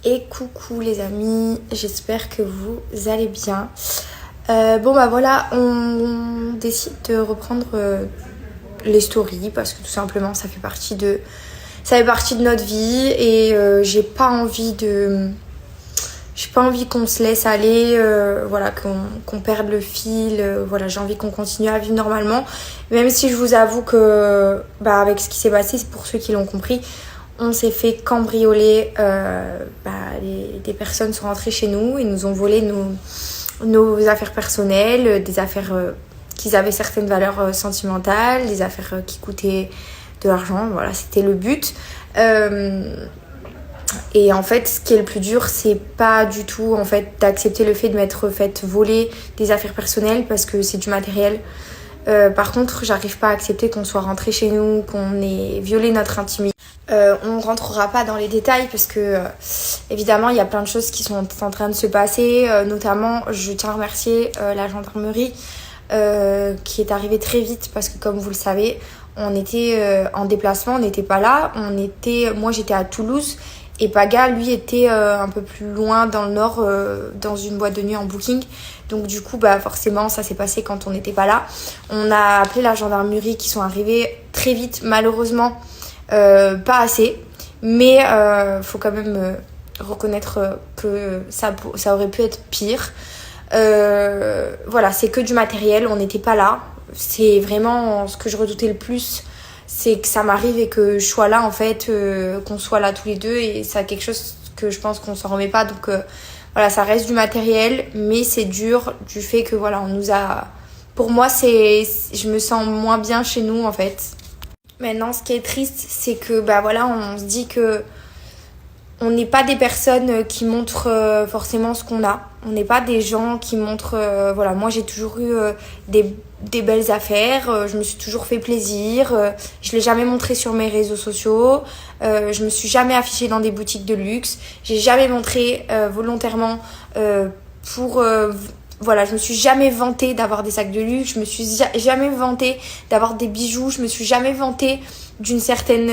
Et coucou les amis, j'espère que vous allez bien. Bon bah voilà, on décide de reprendre les stories parce que tout simplement ça fait partie de notre vie et j'ai pas envie qu'on se laisse aller, voilà, qu'on perde le fil, voilà, j'ai envie qu'on continue à vivre normalement. Même si je vous avoue que avec ce qui s'est passé, c'est pour ceux qui l'ont compris, on s'est fait cambrioler, des personnes sont rentrées chez nous et nous ont volé nos affaires personnelles, des affaires qui avaient certaines valeurs sentimentales, des affaires qui coûtaient de l'argent, voilà, c'était le but. Et en fait, ce qui est le plus dur, c'est pas du tout en fait d'accepter le fait de m'être fait voler des affaires personnelles parce que c'est du matériel. Par contre, j'arrive pas à accepter qu'on soit rentré chez nous, qu'on ait violé notre intimité. On rentrera pas dans les détails parce que évidemment il y a plein de choses qui sont en train de se passer, notamment je tiens à remercier la gendarmerie qui est arrivée très vite parce que comme vous le savez, on était en déplacement, on n'était pas là, moi j'étais à Toulouse et Paga lui était un peu plus loin dans le nord, dans une boîte de nuit en booking. Donc du coup forcément ça s'est passé quand on n'était pas là. On a appelé la gendarmerie qui sont arrivés très vite, malheureusement pas assez, mais faut quand même reconnaître que ça aurait pu être pire. Voilà, c'est que du matériel, on n'était pas là. C'est vraiment ce que je redoutais le plus, c'est que ça m'arrive et que je sois là en fait, qu'on soit là tous les deux, et c'est quelque chose que je pense qu'on s'en remet pas. Donc voilà, ça reste du matériel, mais c'est dur du fait que voilà, on nous a... Pour moi, je me sens moins bien chez nous en fait. Maintenant, ce qui est triste, c'est que voilà, on se dit que on n'est pas des personnes qui montrent forcément ce qu'on a. On n'est pas des gens qui montrent... voilà, moi j'ai toujours eu des belles affaires, je me suis toujours fait plaisir, je l'ai jamais montré sur mes réseaux sociaux, je me suis jamais affichée dans des boutiques de luxe, j'ai jamais montré volontairement pour... Voilà, je me suis jamais vantée d'avoir des sacs de luxe, je me suis jamais vantée d'avoir des bijoux, je me suis jamais vantée d'une certaine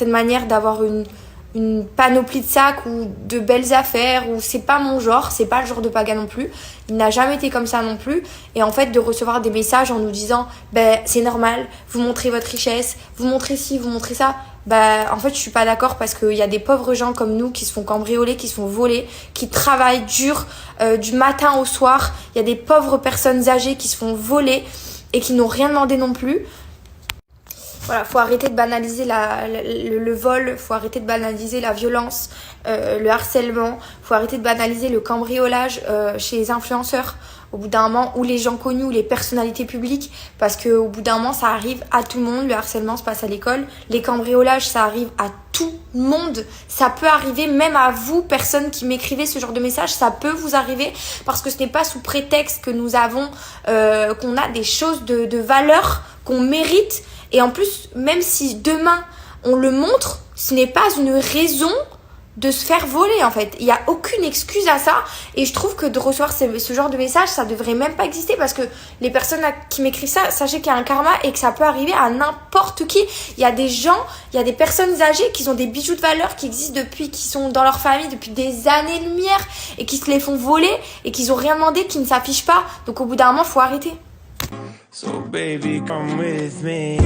manière d'avoir une panoplie de sacs ou de belles affaires, ou c'est pas mon genre, c'est pas le genre de Paga non plus. Il n'a jamais été comme ça non plus. Et en fait, de recevoir des messages en nous disant c'est normal, vous montrez votre richesse, vous montrez ci, vous montrez ça. En fait, je suis pas d'accord parce qu'il y a des pauvres gens comme nous qui se font cambrioler, qui se font voler, qui travaillent dur du matin au soir. Il y a des pauvres personnes âgées qui se font voler et qui n'ont rien demandé non plus. Voilà, faut arrêter de banaliser le vol, faut arrêter de banaliser la violence, le harcèlement, faut arrêter de banaliser le cambriolage chez les influenceurs au bout d'un moment, ou les gens connus, ou les personnalités publiques, parce qu'au bout d'un moment, ça arrive à tout le monde. Le harcèlement se passe à l'école, les cambriolages, ça arrive à tout le monde. Ça peut arriver même à vous, personnes qui m'écrivez ce genre de message, ça peut vous arriver, parce que ce n'est pas sous prétexte que nous avons, qu'on a des choses de valeur, qu'on mérite. Et en plus, même si demain on le montre, ce n'est pas une raison de se faire voler en fait. Il n'y a aucune excuse à ça, et je trouve que de recevoir ce genre de message, ça devrait même pas exister, parce que les personnes qui m'écrivent ça, sachez qu'il y a un karma et que ça peut arriver à n'importe qui. Il y a des gens, il y a des personnes âgées qui ont des bijoux de valeur qui existent qui sont dans leur famille depuis des années-lumière et qui se les font voler et qui n'ont rien demandé, qui ne s'affichent pas. Donc au bout d'un moment, faut arrêter. So baby, come with me.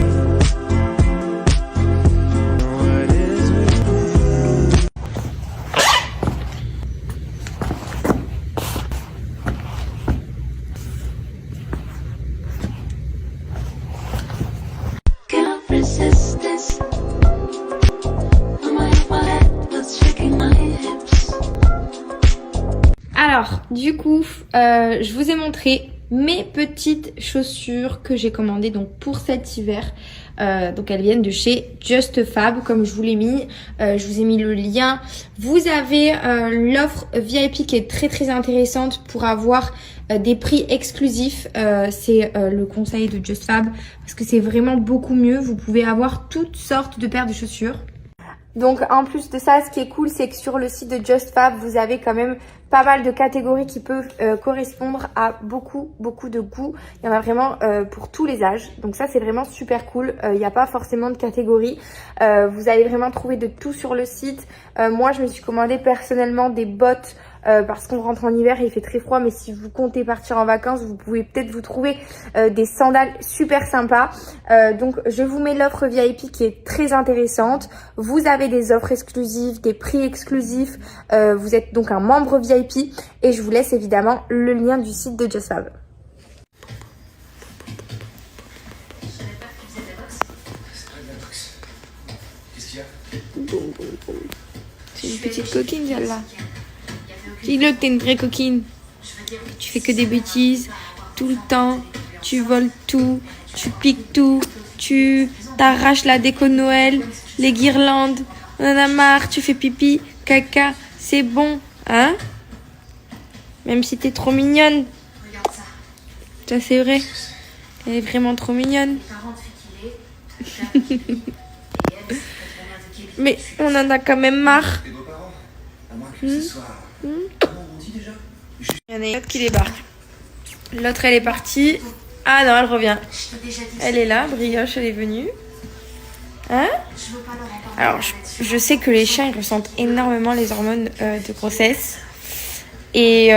Alors, du coup, je vous ai montré mes petites chaussures que j'ai commandées donc pour cet hiver. Donc elles viennent de chez Just Fab, comme je vous l'ai mis. Je vous ai mis le lien. Vous avez l'offre VIP qui est très très intéressante pour avoir des prix exclusifs. C'est le conseil de Just Fab parce que c'est vraiment beaucoup mieux. Vous pouvez avoir toutes sortes de paires de chaussures. Donc en plus de ça, ce qui est cool, c'est que sur le site de JustFab, vous avez quand même pas mal de catégories qui peuvent correspondre à beaucoup de goûts. Il y en a vraiment pour tous les âges. Donc ça, c'est vraiment super cool. Il n'y a pas forcément de catégorie. Vous allez vraiment trouver de tout sur le site. Moi, je me suis commandé personnellement des bottes parce qu'on rentre en hiver et il fait très froid. Mais si vous comptez partir en vacances, vous pouvez peut-être vous trouver des sandales super sympas. Donc je vous mets l'offre VIP qui est très intéressante. Vous avez des offres exclusives, des prix exclusifs. Vous êtes donc un membre VIP. Et je vous laisse évidemment le lien du site de JustFab. C'est une petite coquine celle-là. Dis-le que t'es une vraie coquine. Tu fais que des bêtises tout le temps. Tu voles tout. Tu piques tout. Tu t'arraches la déco de Noël. Les guirlandes. On en a marre. Tu fais pipi, caca. C'est bon, hein? Même si t'es trop mignonne. Ça c'est vrai. Elle est vraiment trop mignonne. Mais on en a quand même marre. Il y en a une autre qui débarque. L'autre elle est partie. Ah non, elle revient. Elle est là, Brioche, elle est venue. Hein? Alors je sais que les chiens ils ressentent énormément les hormones de grossesse. Et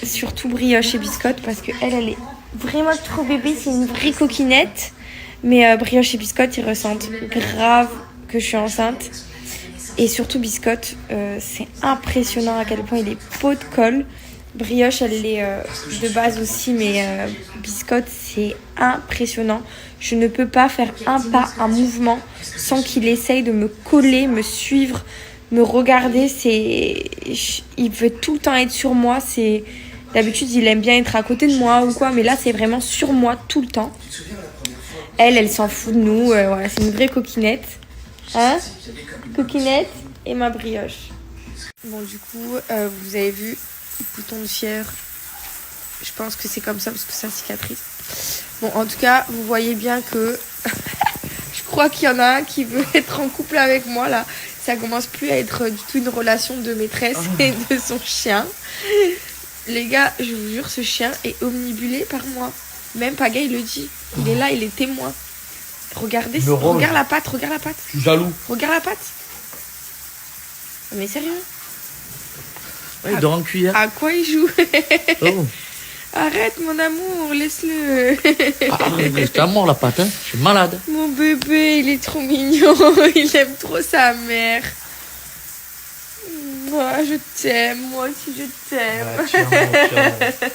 surtout Brioche et Biscotte parce qu'elle est vraiment trop bébé, c'est une vraie coquinette. Mais Brioche et Biscotte, ils ressentent grave que je suis enceinte. Et surtout Biscotte, c'est impressionnant à quel point il est pot de colle. Brioche, elle l'est de base aussi, mais Biscotte, c'est impressionnant. Je ne peux pas faire un pas, un mouvement sans qu'il essaye de me coller, me suivre, me regarder. Il veut tout le temps être sur moi. D'habitude, il aime bien être à côté de moi ou quoi, mais là, c'est vraiment sur moi tout le temps. Elle s'en fout de nous. Voilà, c'est une vraie coquinette. Hein? Coquinette et ma Brioche. Bon, du coup, vous avez vu, bouton de fièvre. Je pense que c'est comme ça parce que ça cicatrise. Bon, en tout cas, vous voyez bien que je crois qu'il y en a un qui veut être en couple avec moi là. Ça commence plus à être du tout une relation de maîtresse et de son chien. Les gars, je vous jure, ce chien est omnibulé par moi. Même Pagaille il le dit. Il est là, il est témoin. Regardez, regarde la patte, regarde la patte. Je suis jaloux. Regarde la patte. Mais sérieux? Ouais, il dort en cuillère. À quoi il joue? Oh. Arrête mon amour, laisse-le. C'est à mort la patte, hein. Je suis malade. Mon bébé, il est trop mignon. Il aime trop sa mère. Moi, je t'aime. Moi aussi, je t'aime. Ouais, tiens, tiens.